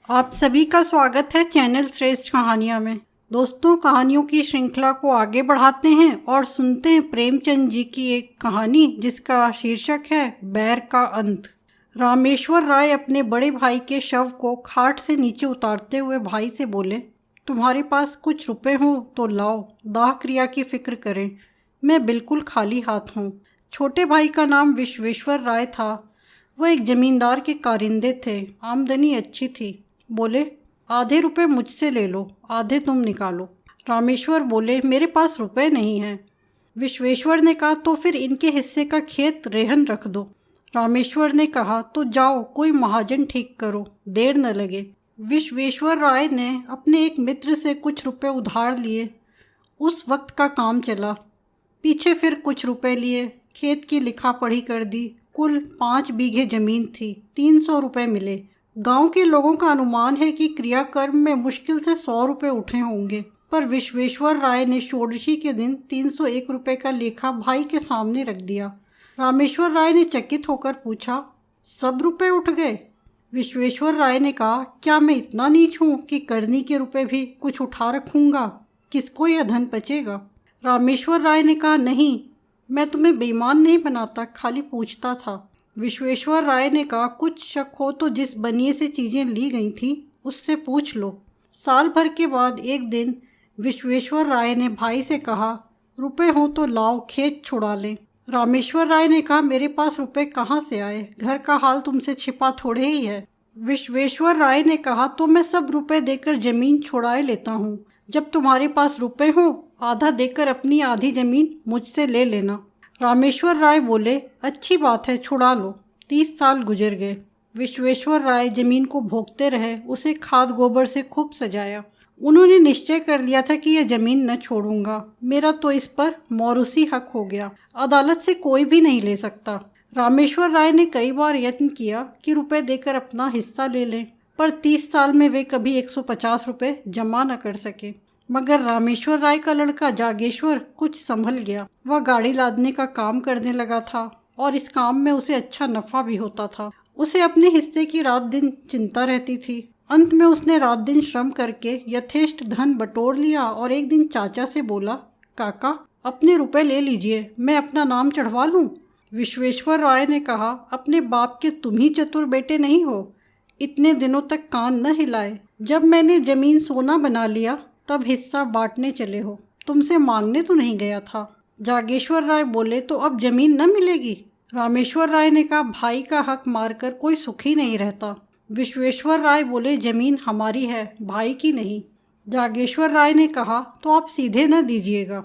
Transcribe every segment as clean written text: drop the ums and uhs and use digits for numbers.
आप सभी का स्वागत है चैनल श्रेष्ठ कहानियाँ में। दोस्तों, कहानियों की श्रृंखला को आगे बढ़ाते हैं और सुनते हैं प्रेमचंद जी की एक कहानी जिसका शीर्षक है बैर का अंत। रामेश्वर राय अपने बड़े भाई के शव को खाट से नीचे उतारते हुए भाई से बोले, तुम्हारे पास कुछ रुपए हो तो लाओ, दाह क्रिया की फिक्र करें। मैं बिल्कुल खाली हाथ हूँ। छोटे भाई का नाम विश्वेश्वर राय था। वह एक जमींदार के कारिंदे थे। आमदनी अच्छी थी। बोले, आधे रुपए मुझसे ले लो, आधे तुम निकालो। रामेश्वर बोले, मेरे पास रुपए नहीं हैं। विश्वेश्वर ने कहा, तो फिर इनके हिस्से का खेत रेहन रख दो। रामेश्वर ने कहा, तो जाओ कोई महाजन ठीक करो, देर न लगे। विश्वेश्वर राय ने अपने एक मित्र से कुछ रुपए उधार लिए। उस वक्त का काम चला। पीछे फिर कुछ रुपए लिए, खेत की लिखा पढ़ी कर दी। कुल 5 बीघे जमीन थी। 300 रुपये मिले। गांव के लोगों का अनुमान है कि क्रियाकर्म में मुश्किल से 100 रुपये उठे होंगे, पर विश्वेश्वर राय ने षोडशी के दिन 301 रुपये का लेखा भाई के सामने रख दिया। रामेश्वर राय ने चकित होकर पूछा, सब रुपए उठ गए? विश्वेश्वर राय ने कहा, क्या मैं इतना नीच हूँ कि करनी के रुपए भी कुछ उठा रखूँगा? किसको यह धन बचेगा? रामेश्वर राय ने कहा, नहीं, मैं तुम्हें बेईमान नहीं बनाता, खाली पूछता था। विश्वेश्वर राय ने कहा, कुछ शक हो तो जिस बनिए से चीज़ें ली गई थीं उससे पूछ लो। साल भर के बाद एक दिन विश्वेश्वर राय ने भाई से कहा, रुपए हो तो लाओ, खेत छुड़ा लें। रामेश्वर राय ने कहा, मेरे पास रुपए कहाँ से आए? घर का हाल तुमसे छिपा थोड़े ही है। विश्वेश्वर राय ने कहा, तो मैं सब रुपए देकर ज़मीन छुड़ाए लेता हूँ। जब तुम्हारे पास रुपए हो, आधा देकर अपनी आधी ज़मीन मुझसे ले लेना। रामेश्वर राय बोले, अच्छी बात है, छुड़ा लो। 30 साल गुजर गए। विश्वेश्वर राय जमीन को भोगते रहे। उसे खाद गोबर से खूब सजाया। उन्होंने निश्चय कर लिया था कि यह जमीन न छोड़ूंगा। मेरा तो इस पर मौरूसी हक हो गया। अदालत से कोई भी नहीं ले सकता। रामेश्वर राय ने कई बार यत्न किया कि रुपए देकर अपना हिस्सा ले लें, पर 30 साल में वे कभी 150 रुपये जमा न कर सके। मगर रामेश्वर राय का लड़का जागेश्वर कुछ संभल गया। वह गाड़ी लादने का काम करने लगा था और इस काम में उसे अच्छा नफा भी होता था। उसे अपने हिस्से की रात दिन चिंता रहती थी। अंत में उसने रात दिन श्रम करके यथेष्ट धन बटोर लिया और एक दिन चाचा से बोला, काका, अपने रुपए ले लीजिए, मैं अपना नाम चढ़वा लूं। विश्वेश्वर राय ने कहा, अपने बाप के तुम ही चतुर बेटे नहीं हो? इतने दिनों तक कान न हिलाए। जब मैंने जमीन सोना बना लिया तब हिस्सा बांटने चले हो। तुमसे मांगने तो नहीं गया था। जागेश्वर राय बोले, तो अब जमीन न मिलेगी? रामेश्वर राय ने कहा, भाई का हक मारकर कोई सुखी नहीं रहता। विश्वेश्वर राय बोले, जमीन हमारी है, भाई की नहीं। जागेश्वर राय ने कहा, तो आप सीधे न दीजिएगा।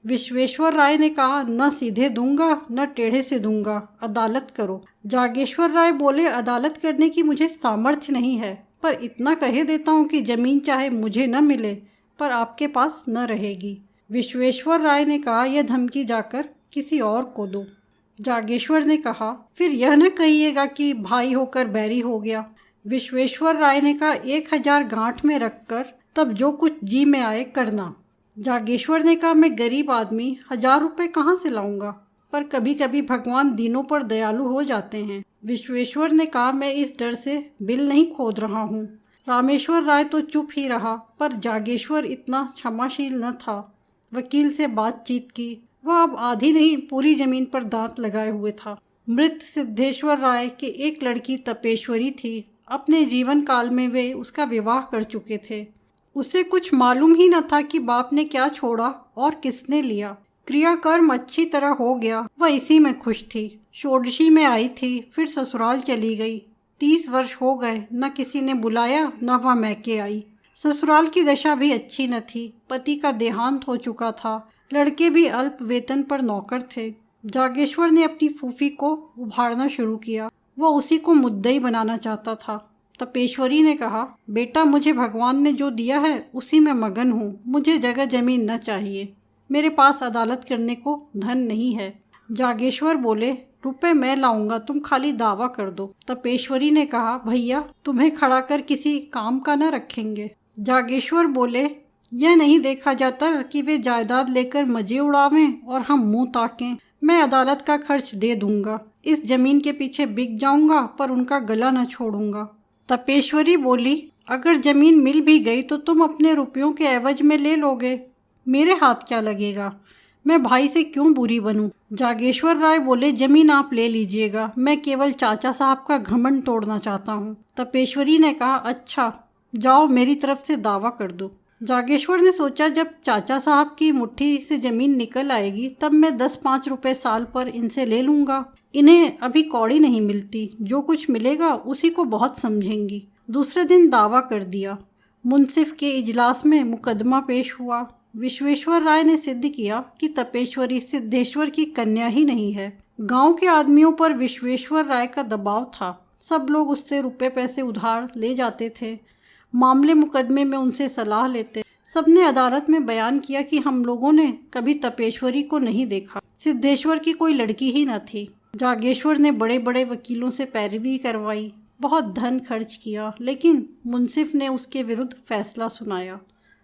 विश्वेश्वर राय ने कहा, न सीधे दूंगा न टेढ़े से दूंगा, अदालत करो। जागेश्वर राय बोले, अदालत करने की मुझे सामर्थ्य नहीं है, पर इतना कह देता हूँ कि जमीन चाहे मुझे न मिले पर आपके पास न रहेगी। विश्वेश्वर राय ने कहा, यह धमकी जाकर किसी और को दो। जागेश्वर ने कहा, फिर यह न कहिएगा कि भाई होकर बैरी हो गया। विश्वेश्वर राय ने कहा, 1000 गांठ में रखकर तब जो कुछ जी में आए करना। जागेश्वर ने कहा, मैं गरीब आदमी 1000 रुपये कहाँ से लाऊंगा? पर कभी कभी भगवान दीनों पर दयालु हो जाते हैं। विश्वेश्वर ने कहा, मैं इस डर से बिल नहीं खोद रहा हूँ। रामेश्वर राय तो चुप ही रहा, पर जागेश्वर इतना क्षमाशील न था। वकील से बातचीत की। वह अब आधी नहीं पूरी जमीन पर दांत लगाए हुए था। मृत सिद्धेश्वर राय के एक लड़की तपेश्वरी थी। अपने जीवन काल में वे उसका विवाह कर चुके थे। उसे कुछ मालूम ही न था कि बाप ने क्या छोड़ा और किसने लिया। क्रियाकर्म अच्छी तरह हो गया। वह इसी में खुश थी। षोडशी में आई थी, फिर ससुराल चली गई। 30 वर्ष हो गए, न किसी ने बुलाया न वह मैके आई। ससुराल की दशा भी अच्छी न थी। पति का देहांत हो चुका था। लड़के भी अल्प वेतन पर नौकर थे। जागेश्वर ने अपनी फूफी को उभारना शुरू किया। वह उसी को मुद्दई बनाना चाहता था। तपेश्वरी ने कहा, बेटा, मुझे भगवान ने जो दिया है उसी में मगन हूँ। मुझे जगह जमीन न चाहिए। मेरे पास अदालत करने को धन नहीं है। जागेश्वर बोले, रुपए मैं लाऊंगा, तुम खाली दावा कर दो। तपेश्वरी ने कहा, भैया, तुम्हें खड़ा कर किसी काम का न रखेंगे। जागेश्वर बोले, यह नहीं देखा जाता कि वे जायदाद लेकर मजे उड़ावें और हम मुंह ताकें। मैं अदालत का खर्च दे दूंगा। इस जमीन के पीछे बिक जाऊंगा पर उनका गला न छोड़ूंगा। तपेश्वरी बोली, अगर जमीन मिल भी गई तो तुम अपने रुपयों के एवज में ले लोगे, मेरे हाथ क्या लगेगा? मैं भाई से क्यों बुरी बनूं? जागेश्वर राय बोले, जमीन आप ले लीजिएगा, मैं केवल चाचा साहब का घमंड तोड़ना चाहता हूँ। तपेश्वरी ने कहा, अच्छा जाओ मेरी तरफ से दावा कर दो। जागेश्वर ने सोचा, जब चाचा साहब की मुट्ठी से जमीन निकल आएगी तब मैं 10-5 रुपए साल पर इनसे ले लूँगा। इन्हें अभी कौड़ी नहीं मिलती, जो कुछ मिलेगा उसी को बहुत समझेंगी। दूसरे दिन दावा कर दिया। मुंसिफ के इजलास में मुकदमा पेश हुआ। विश्वेश्वर राय ने सिद्ध किया कि तपेश्वरी सिद्धेश्वर की कन्या ही नहीं है। गांव के आदमियों पर विश्वेश्वर राय का दबाव था। सब लोग उससे रुपए पैसे उधार ले जाते थे, मामले मुकदमे में उनसे सलाह लेते। सबने अदालत में बयान किया कि हम लोगों ने कभी तपेश्वरी को नहीं देखा, सिद्धेश्वर की कोई लड़की ही न थी। जागेश्वर ने बड़े बड़े वकीलों से पैरवी करवाई, बहुत धन खर्च किया, लेकिन मुंसिफ ने उसके विरुद्ध फैसला सुनाया।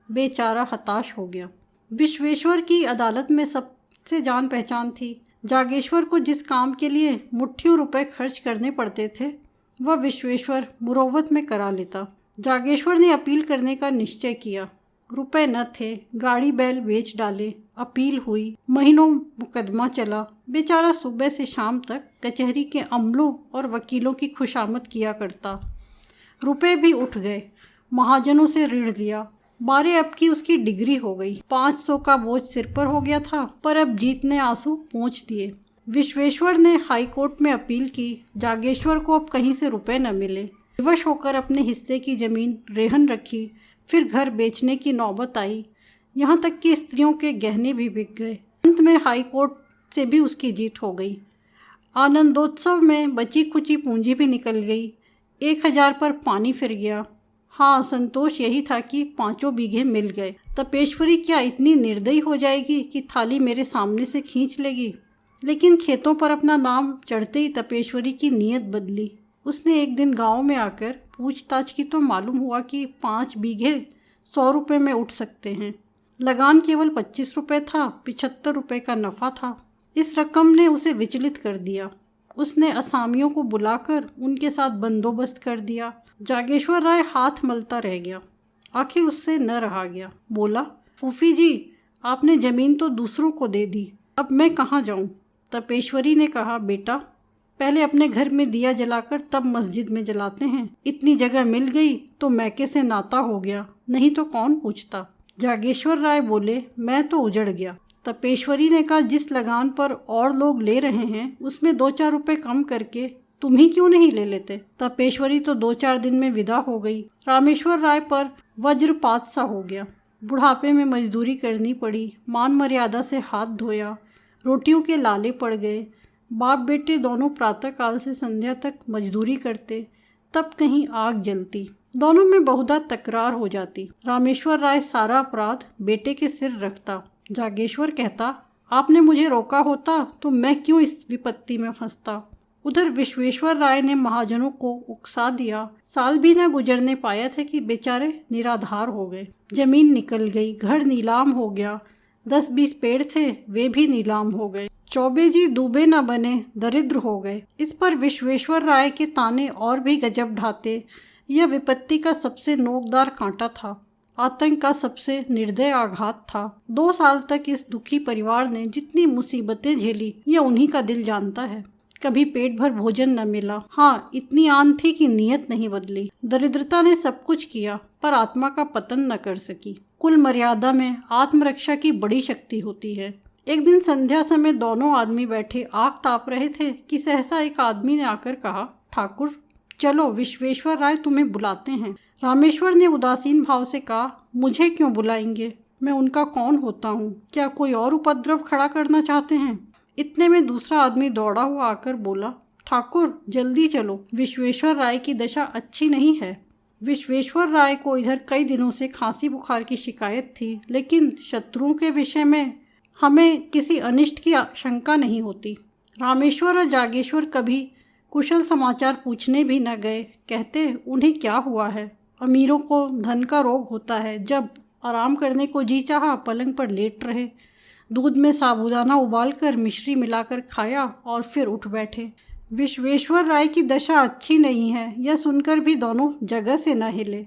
बेचारा हताश हो गया। विश्वेश्वर की अदालत में सबसे जान पहचान थी। जागेश्वर को जिस काम के लिए मुट्ठियों रुपए खर्च करने पड़ते थे वह विश्वेश्वर मुरव्वत में करा लेता। जागेश्वर ने अपील करने का निश्चय किया। रुपए न थे, गाड़ी बैल बेच डाले, अपील हुई, महीनों मुकदमा चला। बेचारा सुबह से शाम तक कचहरी के अमलों और वकीलों की खुशामद किया करता। रुपए भी उठ गए, महाजनों से ऋण लिया। 12 अब की उसकी डिग्री हो गई। 500 का बोझ सिर पर हो गया था, पर अब जीत ने आंसू पोंछ दिए। विश्वेश्वर ने हाई कोर्ट में अपील की। जागेश्वर को अब कहीं से रुपए न मिले। विवश होकर अपने हिस्से की जमीन रेहन रखी। फिर घर बेचने की नौबत आई, यहाँ तक कि स्त्रियों के गहने भी बिक गए। अंत में हाई कोर्ट से भी उसकी जीत हो गई। आनंदोत्सव में बची खुची पूंजी भी निकल गई। 1000 पर पानी फिर गया। हाँ, संतोष यही था कि 5 बीघे मिल गए। तपेश्वरी क्या इतनी निर्दयी हो जाएगी कि थाली मेरे सामने से खींच लेगी? लेकिन खेतों पर अपना नाम चढ़ते ही तपेश्वरी की नीयत बदली। उसने एक दिन गांव में आकर पूछताछ की तो मालूम हुआ कि 5 बीघे 100 रुपये में उठ सकते हैं। लगान केवल 25 रुपये था, 75 रुपये का नफ़ा था। इस रकम ने उसे विचलित कर दिया। उसने असामियों को बुलाकर उनके साथ बंदोबस्त कर दिया। जागेश्वर राय हाथ मलता रह गया। आखिर उससे न रहा गया। बोला, फूफी जी, आपने ज़मीन तो दूसरों को दे दी, अब मैं कहाँ जाऊँ? तपेश्वरी ने कहा, बेटा, पहले अपने घर में दिया जलाकर तब मस्जिद में जलाते हैं। इतनी जगह मिल गई तो मैके से नाता हो गया, नहीं तो कौन पूछता। जागेश्वर राय बोले, मैं तो उजड़ गया। तपेश्वरी ने कहा, जिस लगान पर और लोग ले रहे हैं उसमें 2-4 रुपए कम करके तुम ही क्यों नहीं ले लेते? तपेश्वरी तो 2-4 दिन में विदा हो गई। रामेश्वर राय पर वज्रपात सा हो गया। बुढ़ापे में मजदूरी करनी पड़ी, मान मर्यादा से हाथ धोया, रोटियों के लाले पड़ गए। बाप बेटे दोनों प्रातःकाल से संध्या तक मजदूरी करते, तब कहीं आग जलती। दोनों में बहुधा तकरार हो जाती। रामेश्वर राय सारा अपराध बेटे के सिर रखता। जागेश्वर कहता, आपने मुझे रोका होता तो मैं क्यों इस विपत्ति में फंसता। उधर विश्वेश्वर राय ने महाजनों को उकसा दिया। साल भी न गुजरने पाया था कि बेचारे निराधार हो गए। जमीन निकल गई, घर नीलाम हो गया। 10-20 पेड़ थे, वे भी नीलाम हो गए। चौबे जी डूबे न बने, दरिद्र हो गए। इस पर विश्वेश्वर राय के ताने और भी गजब ढाते। यह विपत्ति का सबसे नोकदार कांटा था, आतंक का सबसे निर्दय आघात था। 2 साल तक इस दुखी परिवार ने जितनी मुसीबतें झेली, यह उन्हीं का दिल जानता है। कभी पेट भर भोजन न मिला। हाँ, इतनी आन थी कि नीयत नहीं बदली। दरिद्रता ने सब कुछ किया पर आत्मा का पतन न कर सकी। कुल मर्यादा में आत्मरक्षा की बड़ी शक्ति होती है। एक दिन संध्या समय दोनों आदमी बैठे आग ताप रहे थे कि सहसा एक आदमी ने आकर कहा, ठाकुर चलो, विश्वेश्वर राय तुम्हें बुलाते हैं। रामेश्वर ने उदासीन भाव से कहा, मुझे क्यों बुलाएंगे? मैं उनका कौन होता हूँ? क्या कोई और उपद्रव खड़ा करना चाहते हैं? इतने में दूसरा आदमी दौड़ा हुआ आकर बोला, ठाकुर जल्दी चलो, विश्वेश्वर राय की दशा अच्छी नहीं है। विश्वेश्वर राय को इधर कई दिनों से खांसी बुखार की शिकायत थी, लेकिन शत्रुओं के विषय में हमें किसी अनिष्ट की आशंका नहीं होती। रामेश्वर और जागेश्वर कभी कुशल समाचार पूछने भी न गए। कहते, उन्हें क्या हुआ है? अमीरों को धन का रोग होता है। जब आराम करने को जी चाहा, पलंग पर लेट रहे, दूध में साबूदाना उबालकर मिश्री मिलाकर खाया और फिर उठ बैठे। विश्वेश्वर राय की दशा अच्छी नहीं है, यह सुनकर भी दोनों जगह से न हिले।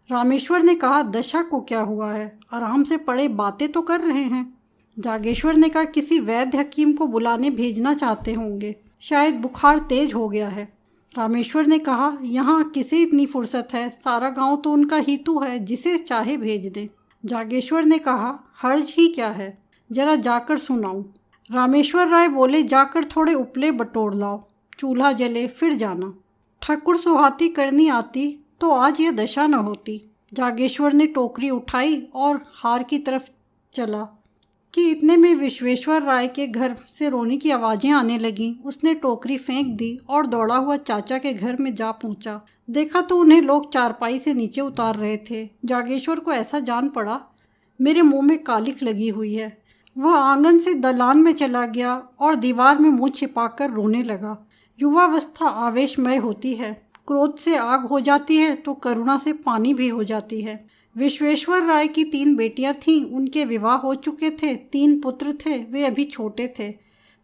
रामेश्वर ने कहा, दशा को क्या हुआ है, आराम से पड़े बातें तो कर रहे हैं। जागेश्वर ने कहा, किसी वैद्य हकीम को बुलाने भेजना चाहते होंगे, शायद बुखार तेज हो गया है। रामेश्वर ने कहा, यहाँ किसे इतनी फुर्सत है, सारा गांव तो उनका हीतू है, जिसे चाहे भेज दें। जागेश्वर ने कहा, हर्ज ही क्या है, जरा जाकर सुनाऊं। रामेश्वर राय बोले, जाकर थोड़े उपले बटोर लाओ, चूल्हा जले फिर जाना। ठाकुर सुहाती करनी आती तो आज यह दशा न होती। जागेश्वर ने टोकरी उठाई और हार की तरफ चला कि इतने में विश्वेश्वर राय के घर से रोने की आवाज़ें आने लगीं। उसने टोकरी फेंक दी और दौड़ा हुआ चाचा के घर में जा पहुंचा। देखा तो उन्हें लोग चारपाई से नीचे उतार रहे थे। जागेश्वर को ऐसा जान पड़ा, मेरे मुंह में कालिख लगी हुई है। वह आंगन से दलान में चला गया और दीवार में मुंह छिपाकर रोने लगा। युवावस्था आवेशमय होती है, क्रोध से आग हो जाती है तो करुणा से पानी भी हो जाती है। विश्वेश्वर राय की 3 बेटियां थीं, उनके विवाह हो चुके थे। 3 पुत्र थे, वे अभी छोटे थे।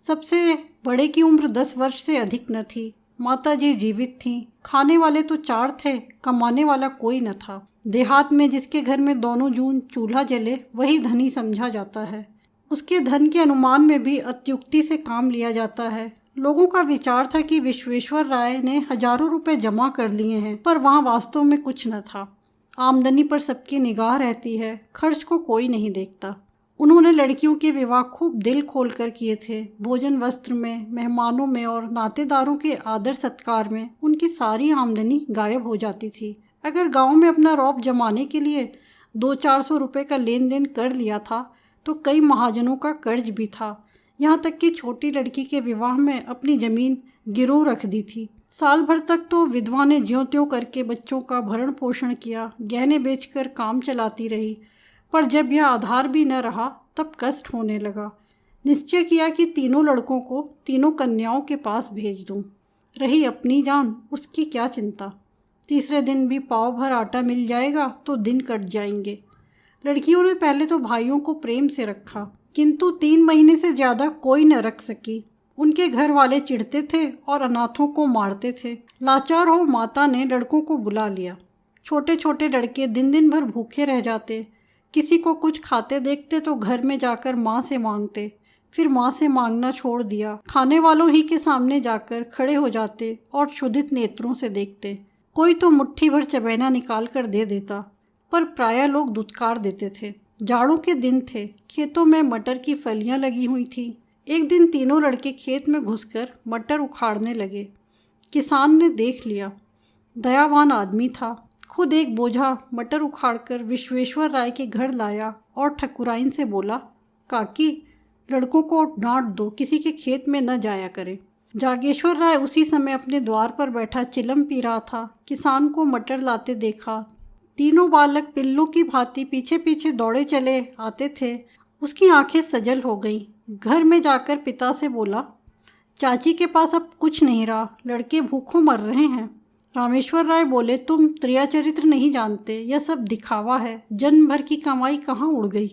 सबसे बड़े की उम्र 10 वर्ष से अधिक न थी। माताजी जीवित थीं। खाने वाले तो 4 थे, कमाने वाला कोई न था। देहात में जिसके घर में दोनों जून चूल्हा जले वही धनी समझा जाता है। उसके धन के अनुमान में भी अत्युक्ति से काम लिया जाता है। लोगों का विचार था कि विश्वेश्वर राय ने हजारों रुपए जमा कर लिए हैं, पर वहाँ वास्तव में कुछ न था। आमदनी पर सबकी निगाह रहती है, खर्च को कोई नहीं देखता। उन्होंने लड़कियों के विवाह खूब दिल खोलकर किए थे। भोजन वस्त्र में, मेहमानों में और नातेदारों के आदर सत्कार में उनकी सारी आमदनी गायब हो जाती थी। अगर गांव में अपना रौब जमाने के लिए 200-400 रुपये का लेन देन कर लिया था तो कई महाजनों का कर्ज भी था। यहाँ तक कि छोटी लड़की के विवाह में अपनी ज़मीन गिरवी रख दी थी। साल भर तक तो विधवा ने ज्यों त्यों करके बच्चों का भरण पोषण किया, गहने बेचकर काम चलाती रही। पर जब यह आधार भी न रहा तब कष्ट होने लगा। निश्चय किया कि तीनों लड़कों को तीनों कन्याओं के पास भेज दूं। रही अपनी जान, उसकी क्या चिंता। तीसरे दिन भी पाव भर आटा मिल जाएगा तो दिन कट जाएंगे। लड़कियों ने पहले तो भाइयों को प्रेम से रखा, किंतु 3 महीने से ज़्यादा कोई न रख सकी। उनके घर वाले चिढ़ते थे और अनाथों को मारते थे। लाचार हो माता ने लड़कों को बुला लिया। छोटे छोटे लड़के दिन दिन भर भूखे रह जाते। किसी को कुछ खाते देखते तो घर में जाकर माँ से मांगते, फिर माँ से मांगना छोड़ दिया। खाने वालों ही के सामने जाकर खड़े हो जाते और क्षुधित नेत्रों से देखते। कोई तो मुट्ठी भर चबैना निकाल कर दे देता, पर प्रायः लोग दुत्कार देते थे। जाड़ों के दिन थे, खेतों में मटर की फलियां लगी हुई थी। एक दिन तीनों लड़के खेत में घुसकर मटर उखाड़ने लगे। किसान ने देख लिया, दयावान आदमी था। खुद एक बोझा मटर उखाड़कर विश्वेश्वर राय के घर लाया और ठकुराइन से बोला, काकी, लड़कों को डांट दो, किसी के खेत में न जाया करे। जागेश्वर राय उसी समय अपने द्वार पर बैठा चिलम पी रहा था। किसान को मटर लाते देखा। तीनों बालक पिल्लों की भांति पीछे पीछे दौड़े चले आते थे। उसकी आंखें सजल हो गईं। घर में जाकर पिता से बोला, चाची के पास अब कुछ नहीं रहा, लड़के भूखों मर रहे हैं। रामेश्वर राय बोले, तुम त्रियाचरित्र नहीं जानते, यह सब दिखावा है। जन्म भर की कमाई कहाँ उड़ गई।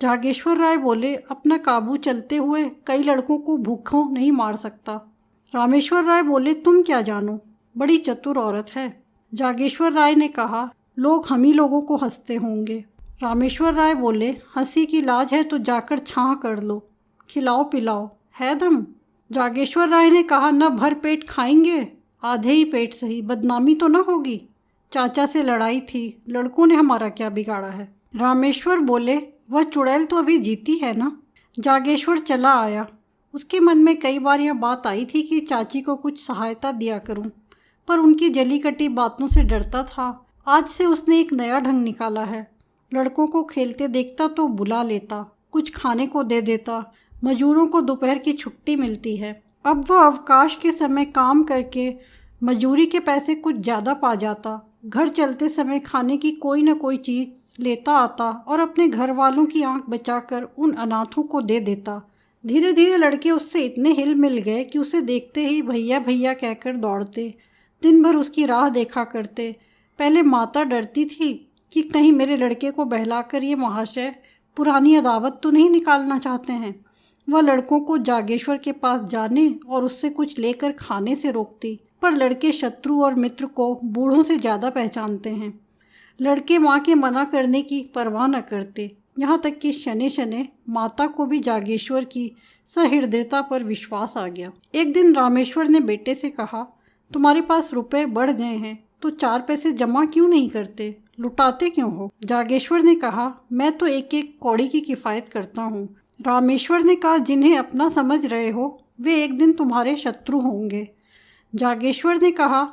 जागेश्वर राय बोले, अपना काबू चलते हुए कई लड़कों को भूखों नहीं मार सकता। रामेश्वर राय बोले, तुम क्या जानो, बड़ी चतुर औरत है। जागेश्वर राय ने कहा, लोग हम ही लोगों को हंसते होंगे। रामेश्वर राय बोले, हंसी की लाज है तो जाकर छाह कर लो, खिलाओ पिलाओ, है दम। जागेश्वर राय ने कहा, न भर पेट खाएंगे, आधे ही पेट सही, बदनामी तो न होगी। चाचा से लड़ाई थी, लड़कों ने हमारा क्या बिगाड़ा है। रामेश्वर बोले, वह चुड़ैल तो अभी जीती है ना। जागेश्वर चला आया। उसके मन में कई बार यह बात आई थी कि चाची को कुछ सहायता दिया करूं, पर उनकी जली कटी बातों से डरता था। आज से उसने एक नया ढंग निकाला है। लड़कों को खेलते देखता तो बुला लेता, कुछ खाने को दे देता। मजूरों को दोपहर की छुट्टी मिलती है। अब वह अवकाश के समय काम करके मजूरी के पैसे कुछ ज़्यादा पा जाता। घर चलते समय खाने की कोई न कोई चीज़ लेता आता और अपने घर वालों की आंख बचाकर उन अनाथों को दे देता। धीरे धीरे लड़के उससे इतने हिल मिल गए कि उसे देखते ही भैया भैया कहकर दौड़ते। दिन भर उसकी राह देखा करते। पहले माता डरती थी कि कहीं मेरे लड़के को बहलाकर ये महाशय पुरानी अदावत तो नहीं निकालना चाहते हैं। वह लड़कों को जागेश्वर के पास जाने और उससे कुछ लेकर खाने से रोकती, पर लड़के शत्रु और मित्र को बूढ़ों से ज़्यादा पहचानते हैं। लड़के माँ के मना करने की परवाह न करते, यहाँ तक कि शनै शनै माता को भी जागेश्वर की सहृदयता पर विश्वास आ गया। एक दिन रामेश्वर ने बेटे से कहा, तुम्हारे पास रुपए बढ़ गए हैं तो 4 पैसे जमा क्यों नहीं करते, लुटाते क्यों हो? जागेश्वर ने कहा, मैं तो एक एक कौड़ी की किफ़ायत करता हूँ। रामेश्वर ने कहा, जिन्हें अपना समझ रहे हो वे एक दिन तुम्हारे शत्रु होंगे। जागेश्वर ने कहा,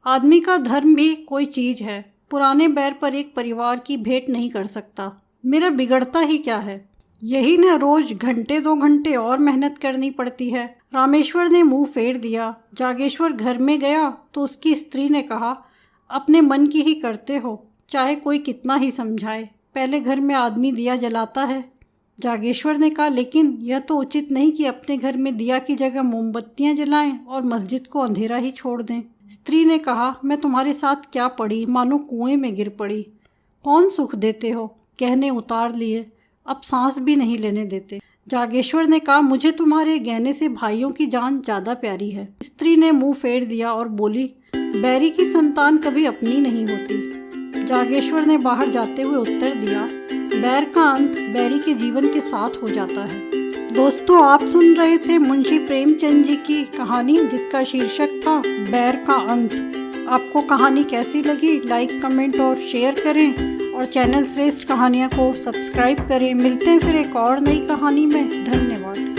आदमी का धर्म भी कोई चीज़ है, पुराने बैर पर एक परिवार की भेंट नहीं कर सकता। मेरा बिगड़ता ही क्या है, यही न रोज घंटे 2 घंटे और मेहनत करनी पड़ती है। रामेश्वर ने मुंह फेर दिया। जागेश्वर घर में गया तो उसकी स्त्री ने कहा, अपने मन की ही करते हो, चाहे कोई कितना ही समझाए, पहले घर में आदमी दिया जलाता है। जागेश्वर ने कहा, लेकिन यह तो उचित नहीं कि अपने घर में दिया की जगह मोमबत्तियां जलाएं और मस्जिद को अंधेरा ही छोड़ दें। स्त्री ने कहा, मैं तुम्हारे साथ क्या पड़ी, मानो कुएं में गिर पड़ी। कौन सुख देते हो, कहने उतार लिए, अब सांस भी नहीं लेने देते। जागेश्वर ने कहा, मुझे तुम्हारे गहने से भाइयों की जान ज़्यादा प्यारी है। स्त्री ने मुंह फेर दिया और बोली, बैरी की संतान कभी अपनी नहीं होती। जागेश्वर ने बाहर जाते हुए उत्तर दिया, बैर का अंत बैरी के जीवन के साथ हो जाता है। दोस्तों, आप सुन रहे थे मुंशी प्रेमचंद जी की कहानी जिसका शीर्षक था बैर का अंत। आपको कहानी कैसी लगी, लाइक कमेंट और शेयर करें और चैनल श्रेष्ठ कहानियाँ को सब्सक्राइब करें। मिलते हैं फिर एक और नई कहानी में। धन्यवाद।